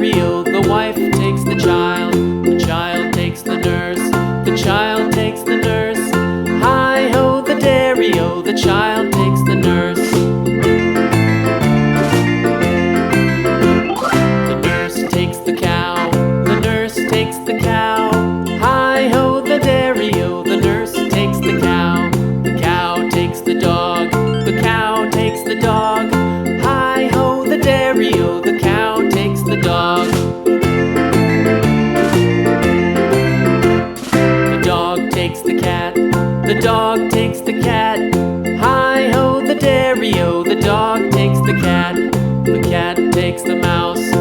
dairy-o, the wife takes the child takes the nurse, the child takes the nurse. Hi-ho, the dairy-o, the child takes the nurse. The nurse takes the cow, the nurse takes the cow. Hi-ho, the dairy-o, the nurse takes the cow. The cow takes the dog, the cow takes the dog. Hi-ho, the dairy-o, the cow takes the dog. The dog takes the cat, the dog takes the cat. Hi-ho, the dairy-o, the dog takes the cat. The cat takes the mouse,